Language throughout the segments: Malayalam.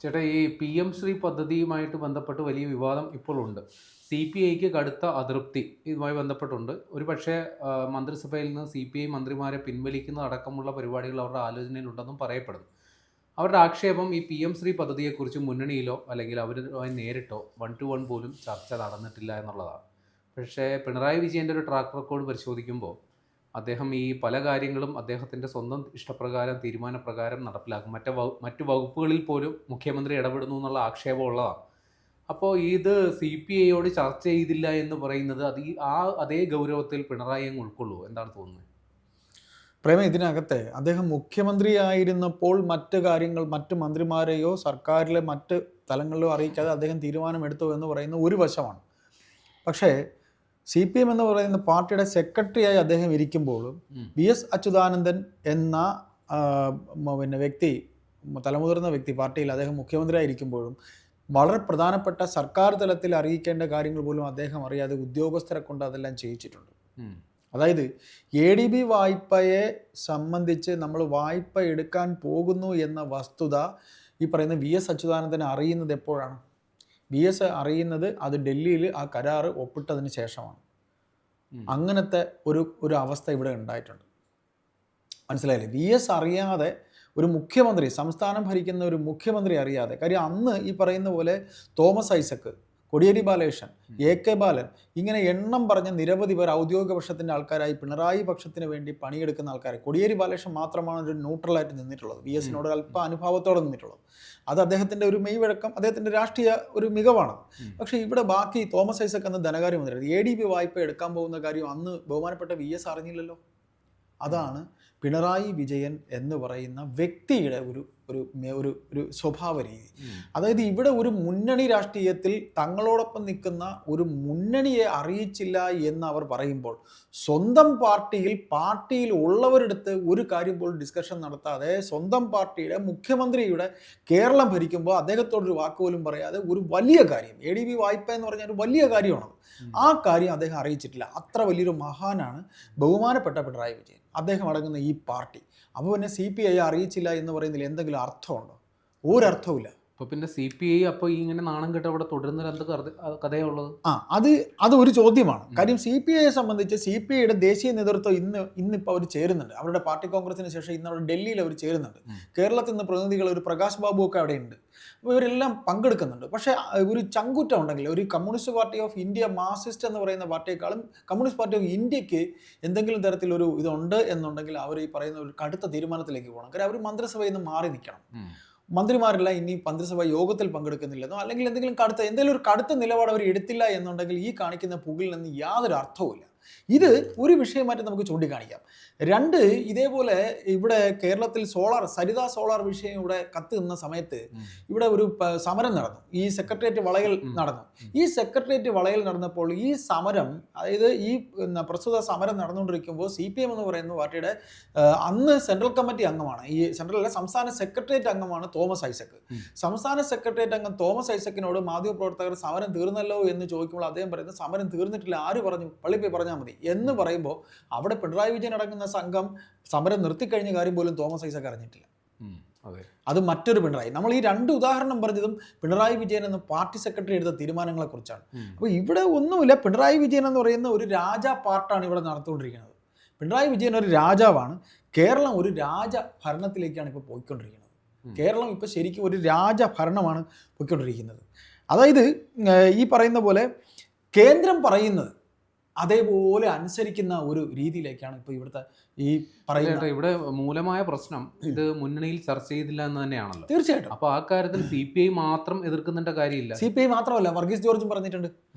ചേട്ടാ, ഈ PM ശ്രീ പദ്ധതിയുമായിട്ട് ബന്ധപ്പെട്ട് വലിയ വിവാദം ഇപ്പോഴുണ്ട്. CPIക്ക് കടുത്ത അതൃപ്തി ഇതുമായി ബന്ധപ്പെട്ടുണ്ട്. ഒരു പക്ഷേ മന്ത്രിസഭയിൽ നിന്ന് CPI മന്ത്രിമാരെ പിൻവലിക്കുന്നതടക്കമുള്ള പരിപാടികൾ അവരുടെ ആലോചനയിലുണ്ടെന്നും പറയപ്പെടുന്നു. അവരുടെ ആക്ഷേപം ഈ PM ശ്രീ പദ്ധതിയെക്കുറിച്ച് മുന്നണിയിലോ അല്ലെങ്കിൽ അവരുമായി നേരിട്ടോ 1 to 1 പോലും ചർച്ച നടന്നിട്ടില്ല എന്നുള്ളതാണ്. പക്ഷേ പിണറായി വിജയൻ്റെ ഒരു ട്രാക്ക് റെക്കോർഡ് പരിശോധിക്കുമ്പോൾ അദ്ദേഹം ഈ പല കാര്യങ്ങളും അദ്ദേഹത്തിൻ്റെ സ്വന്തം ഇഷ്ടപ്രകാരം തീരുമാനപ്രകാരം നടപ്പിലാക്കും. മറ്റു വകുപ്പുകളിൽ പോലും മുഖ്യമന്ത്രി ഇടപെടുന്നു എന്നുള്ള ആക്ഷേപം ഉള്ളതാണ്. അപ്പോൾ ഇത് CPIയോട് ചർച്ച ചെയ്തില്ല എന്ന് പറയുന്നത് അതേ ഗൗരവത്തിൽ പിണറായി അങ്ങ് ഉൾക്കൊള്ളുമോ? എന്താണ് തോന്നുന്നത്? ഇതിനകത്തെ അദ്ദേഹം മുഖ്യമന്ത്രിയായിരുന്നപ്പോൾ മറ്റ് കാര്യങ്ങൾ മറ്റ് മന്ത്രിമാരെയോ സർക്കാരിലെ മറ്റ് തലങ്ങളിലോ അറിയിക്കാതെ അദ്ദേഹം തീരുമാനമെടുത്തു എന്ന് പറയുന്ന ഒരു വശമാണ്. പക്ഷേ CPM എന്ന് പറയുന്ന പാർട്ടിയുടെ സെക്രട്ടറിയായി അദ്ദേഹം ഇരിക്കുമ്പോഴും VS അച്യുതാനന്ദൻ എന്ന വ്യക്തി, തലമുതിർന്ന വ്യക്തി പാർട്ടിയിൽ അദ്ദേഹം മുഖ്യമന്ത്രിയായിരിക്കുമ്പോഴും വളരെ പ്രധാനപ്പെട്ട സർക്കാർ തലത്തിൽ അറിയിക്കേണ്ട കാര്യങ്ങൾ പോലും അദ്ദേഹം അറിയാതെ ഉദ്യോഗസ്ഥരെ കൊണ്ട് അതെല്ലാം ചെയ്യിച്ചിട്ടുണ്ട്. അതായത് ADB വായ്പയെ സംബന്ധിച്ച് നമ്മൾ വായ്പ എടുക്കാൻ പോകുന്നു എന്ന വസ്തുത ഈ പറയുന്ന VS അച്യുതാനന്ദൻ അറിയുന്നത് എപ്പോഴാണ്? VS അറിയുന്നത് അത് ഡൽഹിയിൽ ആ കരാറ് ഒപ്പിട്ടതിന് ശേഷമാണ്. അങ്ങനത്തെ ഒരു അവസ്ഥ ഇവിടെ ഉണ്ടായിട്ടുണ്ട്. മനസ്സിലായില്ലേ? VS അറിയാതെ ഒരു മുഖ്യമന്ത്രി, സംസ്ഥാനം ഭരിക്കുന്ന ഒരു മുഖ്യമന്ത്രി അറിയാതെ, കാര്യം അന്ന് ഈ പറയുന്ന പോലെ തോമസ് ഐസക്, കോടിയേരി ബാലകൃഷ്ണൻ, AK ബാലൻ, ഇങ്ങനെ എണ്ണം പറഞ്ഞ നിരവധി പേർ ഔദ്യോഗിക പക്ഷത്തിൻ്റെ ആൾക്കാരായി പിണറായി പക്ഷത്തിന് വേണ്ടി പണിയെടുക്കുന്ന ആൾക്കാരെ. കോടിയേരി ബാലകൃഷ്ണൻ മാത്രമാണ് ഒരു ന്യൂട്രലായിട്ട് നിന്നിട്ടുള്ളത്, VSനോട് അല്പ അനുഭാവത്തോടെ നിന്നിട്ടുള്ളത്. അത് അദ്ദേഹത്തിൻ്റെ ഒരു മെയ്വഴക്കം, അദ്ദേഹത്തിൻ്റെ രാഷ്ട്രീയ ഒരു മികവാണ്. പക്ഷേ ഇവിടെ ബാക്കി തോമസ് ഐസക് എന്ന ധനകാര്യമന്ത്രി ADB വായ്പ എടുക്കാൻ പോകുന്ന കാര്യം അന്ന് ബഹുമാനപ്പെട്ട VS അറിഞ്ഞില്ലല്ലോ. അതാണ് പിണറായി വിജയൻ എന്ന് പറയുന്ന വ്യക്തിയുടെ ഒരു സ്വഭാവ രീതി. അതായത് ഇവിടെ ഒരു മുന്നണി രാഷ്ട്രീയത്തിൽ തങ്ങളോടൊപ്പം നിൽക്കുന്ന ഒരു മുന്നണിയെ അറിയിച്ചില്ല എന്ന് അവർ പറയുമ്പോൾ, സ്വന്തം പാർട്ടിയിൽ ഉള്ളവരെടുത്ത് ഒരു കാര്യം പോലും ഡിസ്കഷൻ നടത്താതെ സ്വന്തം പാർട്ടിയുടെ മുഖ്യമന്ത്രിയുടെ കേരളം ഭരിക്കുമ്പോൾ അദ്ദേഹത്തോടൊരു വാക്കുപോലും പറയാതെ ഒരു വലിയ കാര്യം, ADB വായ്പ എന്ന് പറഞ്ഞാൽ ഒരു വലിയ കാര്യമാണ്, ആ കാര്യം അദ്ദേഹം അറിയിച്ചിട്ടില്ല. അത്ര വലിയൊരു മഹാനാണ് ബഹുമാനപ്പെട്ട പിണറായി വിജയൻ, അദ്ദേഹം അടങ്ങുന്ന ഈ പാർട്ടി. അപ്പോൾ പിന്നെ CPI അറിയിച്ചില്ല എന്ന് പറയുന്നതിൽ എന്തെങ്കിലും അർത്ഥമുണ്ടോ? ഒരർത്ഥവുമില്ല. അപ്പോൾ പിന്നെ CPI അപ്പോൾ ഇങ്ങനെ നാണം കെട്ട് അവിടെ തുടരുന്ന എന്ത് കഥയുള്ളത്? അത് ഒരു ചോദ്യമാണ്. കാര്യം CPIയെ സംബന്ധിച്ച് CPIയുടെ ദേശീയ നേതൃത്വം ഇന്നിപ്പോൾ അവർ ചേരുന്നുണ്ട്. അവരുടെ പാർട്ടി കോൺഗ്രസിന് ശേഷം ഇന്ന് അവിടെ ഡൽഹിയിൽ അവർ ചേരുന്നുണ്ട്. കേരളത്തിൽ നിന്ന് പ്രതിനിധികൾ, ഒരു പ്രകാശ് ബാബു ഒക്കെ അവിടെ ഉണ്ട്. അപ്പോൾ ഇവരെല്ലാം പങ്കെടുക്കുന്നുണ്ട്. പക്ഷേ ഒരു ചങ്കുറ്റം ഉണ്ടെങ്കിൽ, ഒരു communist party of India, Marxist എന്ന് പറയുന്ന പാർട്ടിയെക്കാളും കമ്മ്യൂണിസ്റ്റ് പാർട്ടി ഓഫ് ഇന്ത്യക്ക് എന്തെങ്കിലും തരത്തിലൊരു ഇതുണ്ട് എന്നുണ്ടെങ്കിൽ അവർ ഈ പറയുന്ന ഒരു കടുത്ത തീരുമാനത്തിലേക്ക് പോകണം. കാര്യം അവർ മന്ത്രിസഭയിൽ നിന്ന് മാറി നിൽക്കണം. മന്ത്രിമാരെല്ലാം ഇനി മന്ത്രിസഭ യോഗത്തിൽ പങ്കെടുക്കുന്നില്ലെന്നോ അല്ലെങ്കിൽ എന്തെങ്കിലും ഒരു കടുത്ത നിലപാട് അവർ എടുത്തില്ല എന്നുണ്ടെങ്കിൽ ഈ കാണിക്കുന്ന പുകിൽ നിന്ന് യാതൊരു അർത്ഥവുമില്ല. ഇത് ഒരു വിഷയമായിട്ട് നമുക്ക് ചൂണ്ടിക്കാണിക്കാം. രണ്ട്, ഇതേപോലെ ഇവിടെ കേരളത്തിൽ സരിതാ സോളാർ വിഷയം ഇവിടെ കത്ത് നിന്ന സമയത്ത് ഇവിടെ ഒരു സമരം നടന്നു. ഈ സെക്രട്ടേറിയറ്റ് വളയൽ നടന്നു. ഈ സെക്രട്ടേറിയറ്റ് വളയൽ നടന്നപ്പോൾ ഈ സമരം, അതായത് ഈ പ്രസ്തുത സമരം നടന്നുകൊണ്ടിരിക്കുമ്പോൾ CPM എന്ന് പറയുന്ന പാർട്ടിയുടെ അന്ന് സെൻട്രൽ കമ്മിറ്റി അംഗമാണ്, ഈ സംസ്ഥാന സെക്രട്ടേറിയറ്റ് അംഗമാണ് തോമസ് ഐസക്. സംസ്ഥാന സെക്രട്ടേറിയറ്റ് അംഗം തോമസ് ഐസക്കിനോട് മാധ്യമപ്രവർത്തകർ സമരം തീർന്നല്ലോ എന്ന് ചോദിക്കുമ്പോൾ അദ്ദേഹം പറയുന്നത് സമരം തീർന്നിട്ടില്ല, ആര് പറഞ്ഞു, പള്ളിപ്പോയി പറഞ്ഞാൽ മതി എന്ന് പറയുമ്പോൾ അവിടെ പിണറായി വിജയൻ അടങ്ങുന്ന സംഘം സമരം നിർത്തിക്കഴിഞ്ഞ കാര്യം പോലും തോമസ് ഐസക് അറിഞ്ഞിട്ടില്ല. അത് മറ്റൊരു പിണറായി. നമ്മൾ ഈ രണ്ട് ഉദാഹരണം പറഞ്ഞതും പിണറായി വിജയൻ എന്ന പാർട്ടി സെക്രട്ടറി എടുത്ത തീരുമാനങ്ങളെ കുറിച്ചാണ്. അപ്പോൾ ഇവിടെ ഒന്നുമില്ല, പിണറായി വിജയൻ എന്ന് പറയുന്ന ഒരു രാജാ പാർട്ടാണ് ഇവിടെ നടത്തുകൊണ്ടിരിക്കുന്നത്. പിണറായി വിജയൻ ഒരു രാജാവാണ്. കേരളം ഒരു രാജഭരണത്തിലേക്കാണ് ഇപ്പോൾ പോയിക്കൊണ്ടിരിക്കുന്നത്. കേരളം ഇപ്പോൾ ശരിക്കും ഒരു രാജഭരണമാണ് പോയിക്കൊണ്ടിരിക്കുന്നത്. അതായത് ഈ പറയുന്ന പോലെ കേന്ദ്രം പറയുന്നത് അതേപോലെ അനുസരിക്കുന്ന ഒരു രീതിയിലേക്കാണ് ഇപ്പോൾ ഇവിടുത്തെ ഈ പറയുന്നത്. ഇവിടെ മൂലമായ പ്രശ്നം ഇത് മുന്നണിയിൽ ചർച്ച ചെയ്തില്ല എന്ന് തന്നെയാണല്ലോ. തീർച്ചയായിട്ടും. അപ്പോൾ ആ കാര്യത്തിൽ CPI മാത്രം എതിർക്കുന്നുണ്ട കാര്യമില്ല. CPI മാത്രമല്ല, വർഗീസ് ജോർജും പറഞ്ഞിട്ടുണ്ട്.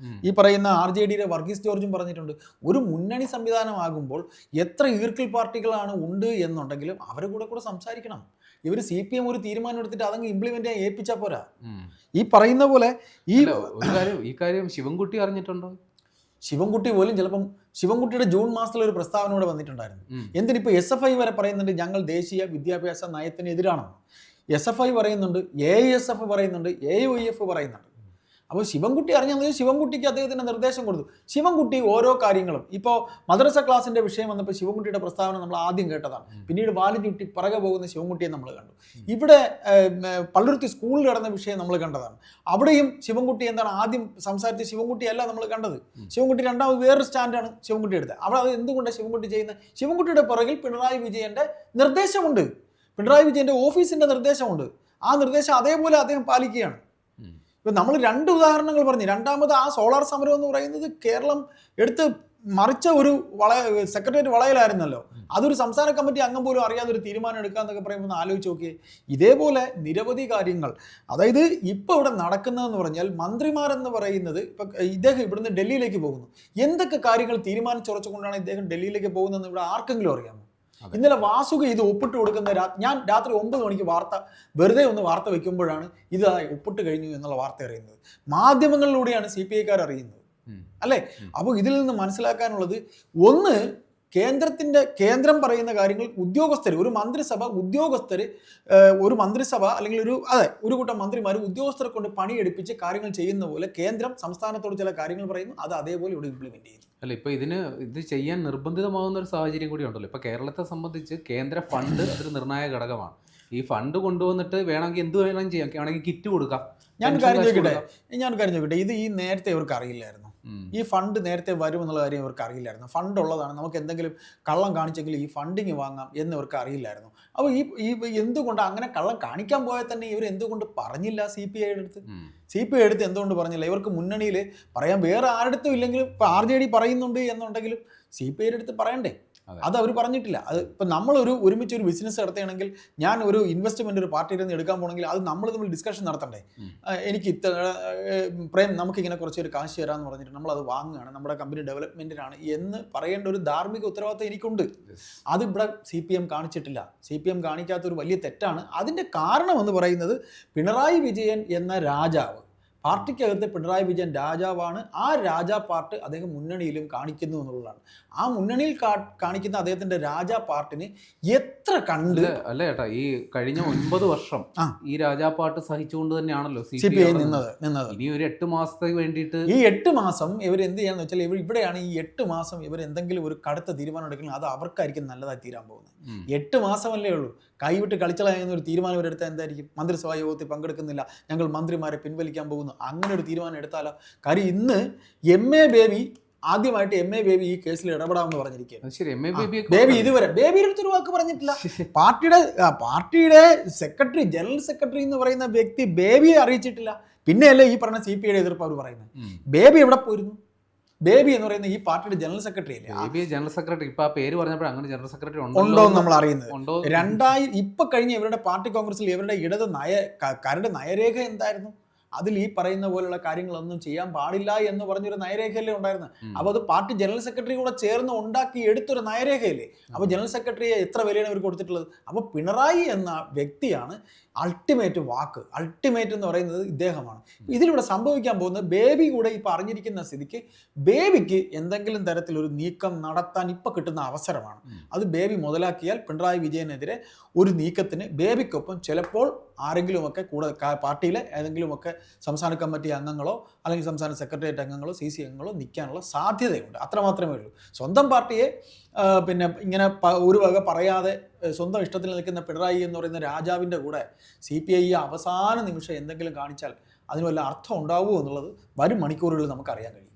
ഈ പറയുന്ന RJDയുടെ വർഗീസ് ജോർജും പറഞ്ഞിട്ടുണ്ട്. ഒരു മുന്നണി സംവിധാനമാകുമ്പോൾ എത്ര ഈർക്കിൽ പാർട്ടികളാണ് ഉണ്ട് എന്നുണ്ടെങ്കിലും അവരെ കൂടെ സംസാരിക്കണം. ഇവർ CPM ഒരു തീരുമാനം എടുത്തിട്ട് അതങ്ങ് ഇംപ്ലിമെന്റ് ചെയ്യാൻ ഏൽപ്പിച്ചാൽ പോരാ. ഈ പറയുന്ന പോലെ ഈ കാര്യം ശിവൻകുട്ടി അറിഞ്ഞിട്ടുണ്ടോ? ശിവൻകുട്ടി പോലും ചിലപ്പം ശിവൻകുട്ടിയുടെ ജൂൺ മാസത്തിൽ ഒരു പ്രസ്താവന കൂടെ വന്നിട്ടുണ്ടായിരുന്നു. എന്തിനിപ്പോൾ SFI വരെ പറയുന്നുണ്ട് ഞങ്ങൾ ദേശീയ വിദ്യാഭ്യാസ നയത്തിന് എതിരാണെന്ന്. SFI പറയുന്നുണ്ട്, AISF പറയുന്നുണ്ട്, AIOF പറയുന്നുണ്ട്. അപ്പോൾ ശിവൻകുട്ടി അറിഞ്ഞാൽ ശിവൻകുട്ടിക്ക് അദ്ദേഹത്തിന് നിർദ്ദേശം കൊടുത്തു. ശിവൻകുട്ടി ഓരോ കാര്യങ്ങളും ഇപ്പോൾ മദ്രസ ക്ലാസിൻ്റെ വിഷയം വന്നപ്പോൾ ശിവൻകുട്ടിയുടെ പ്രസ്താവന നമ്മൾ ആദ്യം കേട്ടതാണ്. പിന്നീട് വാല് ചുറ്റി പിറകെ പോകുന്ന ശിവൻകുട്ടിയെ നമ്മൾ കണ്ടു. ഇവിടെ പള്ളുരുത്തി സ്കൂളിൽ നടന്ന വിഷയം നമ്മൾ കണ്ടതാണ്. അവിടെയും ശിവൻകുട്ടി എന്താണ് ആദ്യം സംസാരിച്ച ശിവൻകുട്ടിയല്ല നമ്മൾ കണ്ടത്. ശിവൻകുട്ടി രണ്ടാമത് വേറൊരു സ്റ്റാൻഡാണ് ശിവൻകുട്ടി എടുത്തത്. അവിടെ അത് എന്തുകൊണ്ടാണ് ശിവൻകുട്ടി ചെയ്യുന്നത്? ശിവൻകുട്ടിയുടെ പുറകിൽ പിണറായി വിജയൻ്റെ നിർദ്ദേശമുണ്ട്, പിണറായി വിജയൻ്റെ ഓഫീസിൻ്റെ നിർദ്ദേശമുണ്ട്. ആ നിർദ്ദേശം അതേപോലെ അദ്ദേഹം പാലിക്കുകയാണ്. ഇപ്പം നമ്മൾ 2 ഉദാഹരണങ്ങൾ പറഞ്ഞു. രണ്ടാമത് ആ സോളാർ സമരം എന്ന് പറയുന്നത് കേരളം എടുത്ത് മറിച്ച ഒരു സെക്രട്ടേറിയറ്റ് വളയലായിരുന്നല്ലോ. അതൊരു സംസ്ഥാന കമ്മിറ്റി അംഗം പോലും അറിയാതെ ഒരു തീരുമാനം എടുക്കുക എന്നൊക്കെ പറയുമ്പോൾ ആലോചിച്ച് നോക്കിയേ. ഇതേപോലെ നിരവധി കാര്യങ്ങൾ. അതായത് ഇപ്പോൾ ഇവിടെ നടക്കുന്നതെന്ന് പറഞ്ഞാൽ മന്ത്രിമാരെന്ന് പറയുന്നത് ഇപ്പം ഇദ്ദേഹം ഇവിടുന്ന് ഡൽഹിയിലേക്ക് പോകുന്നു. എന്തൊക്കെ കാര്യങ്ങൾ തീരുമാനിച്ചുറച്ചുകൊണ്ടാണ് ഇദ്ദേഹം ഡൽഹിയിലേക്ക് പോകുന്നതെന്ന് ഇവിടെ ആർക്കെങ്കിലും അറിയാമോ? ഇന്നലെ വാസുക ഇത് ഒപ്പിട്ട് കൊടുക്കുന്ന ഞാൻ രാത്രി 9 മണിക്ക് വെറുതെ ഒന്ന് വാർത്ത വെക്കുമ്പോഴാണ് ഇത് ഒപ്പിട്ട് കഴിഞ്ഞു എന്നുള്ള വാർത്ത അറിയുന്നത്. മാധ്യമങ്ങളിലൂടെയാണ് CPI അറിയുന്നത്, അല്ലേ? അപ്പോൾ ഇതിൽ നിന്ന് മനസ്സിലാക്കാനുള്ളത്, ഒന്ന്, കേന്ദ്രം പറയുന്ന കാര്യങ്ങൾ ഉദ്യോഗസ്ഥർ, ഒരു മന്ത്രിസഭ അല്ലെങ്കിൽ ഒരു കൂട്ടം മന്ത്രിമാർ ഉദ്യോഗസ്ഥരെ കൊണ്ട് പണിയെടുപ്പിച്ച് കാര്യങ്ങൾ ചെയ്യുന്ന പോലെ കേന്ദ്രം സംസ്ഥാനത്തോട് ചില കാര്യങ്ങൾ പറയുന്നു, അത് അതേപോലെ ഇവിടെ ഇംപ്ലിമെന്റ് ചെയ്യുന്നു. അല്ല, ഇപ്പോൾ ഇത് ചെയ്യാൻ നിർബന്ധിതമാകുന്ന ഒരു സാഹചര്യം കൂടി ഉണ്ടല്ലോ. ഇപ്പോൾ കേരളത്തെ സംബന്ധിച്ച് കേന്ദ്ര ഫണ്ട് അതൊരു നിർണായക ഘടകമാണ്. ഈ ഫണ്ട് കൊണ്ടുവന്നിട്ട് വേണമെങ്കിൽ എന്ത് വേണമെങ്കിലും ചെയ്യാം, വേണമെങ്കിൽ കിറ്റ് കൊടുക്കാം. ഞാൻ കാര്യം ചോദിക്കട്ടെ, ഇത് ഈ നേരത്തെ ഇവർക്ക് അറിയില്ലായിരുന്നു. ഈ ഫണ്ട് നേരത്തെ വരുമെന്നുള്ള കാര്യം ഇവർക്ക് അറിയില്ലായിരുന്നു. ഫണ്ട് ഉള്ളതാണ്, നമുക്ക് എന്തെങ്കിലും കള്ളം കാണിച്ചെങ്കിൽ ഈ ഫണ്ടിങ് വാങ്ങാം എന്ന് ഇവർക്ക് അറിയില്ലായിരുന്നു. അപ്പോൾ ഈ എന്തുകൊണ്ട് അങ്ങനെ കള്ളം കാണിക്കാൻ പോയാൽ തന്നെ ഇവർ എന്തുകൊണ്ട് പറഞ്ഞില്ല? CPI എടുത്ത് എന്തുകൊണ്ട് പറഞ്ഞില്ല? ഇവർക്ക് മുന്നണിയിൽ പറയാൻ വേറെ ആരുടെ ഇല്ലെങ്കിലും ഇപ്പോൾ RJD പറയുന്നുണ്ട് എന്നുണ്ടെങ്കിലും CPI എടുത്ത് പറയണ്ടേ? അത് അവർ പറഞ്ഞിട്ടില്ല. അത് ഇപ്പം ഒരുമിച്ച് ഒരു ബിസിനസ് നടത്തുകയാണെങ്കിൽ, ഞാൻ ഒരു ഇൻവെസ്റ്റ്മെൻറ്റ് ഒരു പാർട്ടിയിൽ നിന്ന് എടുക്കാൻ പോകണമെങ്കിൽ അത് നമ്മൾ തമ്മിൽ ഡിസ്കഷൻ നടത്തണ്ടേ? എനിക്ക് പ്രേം നമുക്കിങ്ങനെ കുറച്ചൊരു കാശ് തരാമെന്ന് പറഞ്ഞിട്ട് നമ്മളത് വാങ്ങുകയാണ്, നമ്മുടെ കമ്പനി ഡെവലപ്മെൻറ്റിനാണ് എന്ന് പറയേണ്ട ഒരു ധാർമ്മിക ഉത്തരവാദിത്തം എനിക്കുണ്ട്. അത് ഇവിടെ CPM കാണിച്ചിട്ടില്ല. CPM കാണിക്കാത്തൊരു വലിയ തെറ്റാണ്. അതിൻ്റെ കാരണമെന്ന് പറയുന്നത്, പിണറായി വിജയൻ എന്ന രാജാവ്, പാർട്ടിക്കകത്ത് പിണറായി വിജയൻ രാജാവാണ്. ആ രാജാ പാർട്ട് അദ്ദേഹം മുന്നണിയിലും കാണിക്കുന്നു എന്നുള്ളതാണ്. ആ മുന്നണിയിൽ കാണിക്കുന്ന അദ്ദേഹത്തിന്റെ രാജാ പാർട്ടിന് എത്ര കണ്ട് അല്ല ചേട്ടാ, ഈ കഴിഞ്ഞ 9 വർഷം ഈ രാജാ പാർട്ട് സഹിച്ചുകൊണ്ട് തന്നെയാണല്ലോ CPI നിന്നത്. ഇനി ഒരു 8 മാസത്തേക്ക് വേണ്ടിയിട്ട് ഈ 8 മാസം ഇവർ എന്ത് ചെയ്യാന്ന് വെച്ചാൽ, ഇവിടെയാണ് ഈ 8 മാസം ഇവർ എന്തെങ്കിലും ഒരു കടുത്ത തീരുമാനം എടുക്കുന്നത്, അത് അവർക്കായിരിക്കും നല്ലതായി തീരാൻ പോകുന്നത്. 8 മാസമല്ലേ ഉള്ളൂ. കൈവിട്ട് കളിച്ചളയുന്ന ഒരു തീരുമാനം ഇവരെടുത്താൽ എന്തായിരിക്കും? മന്ത്രിസഭാ യോഗത്തിൽ പങ്കെടുക്കുന്നില്ല, ഞങ്ങൾ മന്ത്രിമാരെ പിൻവലിക്കാൻ പോകുന്നു, അങ്ങനെ ഒരു തീരുമാനം എടുത്താലോ? കാര്യം ഇന്ന് MA ബേബി ആദ്യമായിട്ട് ഈ കേസിൽ ഇടപെടാമെന്ന് പറഞ്ഞിരിക്കുകയാണ്. ബേബി ഇതുവരെ ബേബിയുടെ അടുത്തൊരു വാക്ക് പറഞ്ഞിട്ടില്ല. പാർട്ടിയുടെ സെക്രട്ടറി, ജനറൽ സെക്രട്ടറി എന്ന് പറയുന്ന വ്യക്തി ബേബിയെ അറിയിച്ചിട്ടില്ല. പിന്നെയല്ലേ ഈ പറഞ്ഞ CPIയുടെ എതിർപ്പ് അവർ പറയുന്നത്. ബേബി എവിടെ പോയിരുന്നു? ബേബി എന്ന് പറയുന്ന ഈ പാർട്ടിയുടെ ജനറൽ സെക്രട്ടറി അല്ലേ? ജനറൽ സെക്രട്ടറി ഇപ്പൊ ആ പേര് പറഞ്ഞപ്പോൾ അങ്ങനെ ജനറൽ സെക്രട്ടറി ഉണ്ടോ എന്ന് നമ്മൾ അറിയുന്നത്. ഇപ്പൊ കഴിഞ്ഞ ഇവരുടെ പാർട്ടി കോൺഗ്രസിൽ ഇവരുടെ കരട് നയരേഖ എന്തായിരുന്നു? അതിൽ ഈ പറയുന്ന പോലുള്ള കാര്യങ്ങളൊന്നും ചെയ്യാൻ പാടില്ല എന്ന് പറഞ്ഞൊരു നയരേഖയല്ലേ ഉണ്ടായിരുന്നു. അപ്പോൾ അത് പാർട്ടി ജനറൽ സെക്രട്ടറി കൂടെ ചേർന്ന് ഉണ്ടാക്കി എടുത്തൊരു നയരേഖയല്ലേ. അപ്പോൾ ജനറൽ സെക്രട്ടറിയെ എത്ര വിലയാണ് ഇവർ കൊടുത്തിട്ടുള്ളത്? അപ്പോൾ പിണറായി എന്ന വ്യക്തിയാണ് അൾട്ടിമേറ്റ് എന്ന് പറയുന്നത് ഇദ്ദേഹമാണ്. ഇതിലൂടെ സംഭവിക്കാൻ പോകുന്നത്, ബേബി കൂടെ ഇപ്പോൾ അറിഞ്ഞിരിക്കുന്ന സ്ഥിതിക്ക് ബേബിക്ക് എന്തെങ്കിലും തരത്തിലൊരു നീക്കം നടത്താൻ ഇപ്പോൾ കിട്ടുന്ന അവസരമാണ്. അത് ബേബി മുതലാക്കിയാൽ പിണറായി വിജയനെതിരെ ഒരു നീക്കത്തിന് ബേബിക്കൊപ്പം ചിലപ്പോൾ ആരെങ്കിലുമൊക്കെ കൂടെ പാർട്ടിയിലെ ഏതെങ്കിലുമൊക്കെ സംസ്ഥാന കമ്മിറ്റി അംഗങ്ങളോ അല്ലെങ്കിൽ സംസ്ഥാന സെക്രട്ടേറിയറ്റ് അംഗങ്ങളോ CC അംഗങ്ങളോ നിൽക്കാനുള്ള സാധ്യതയുണ്ട്. അത്രമാത്രമേ ഉള്ളൂ. സ്വന്തം പാർട്ടിയെ പിന്നെ ഇങ്ങനെ ഒരു വക പറയാതെ സ്വന്തം ഇഷ്ടത്തിൽ നിൽക്കുന്ന പിണറായി എന്ന് പറയുന്ന രാജാവിൻ്റെ കൂടെ CPI അവസാന നിമിഷം എന്തെങ്കിലും കാണിച്ചാൽ അതിന് വല്ല അർത്ഥം ഉണ്ടാവുമോ എന്നുള്ളത് വരും മണിക്കൂറുകളിൽ നമുക്കറിയാൻ കഴിയും.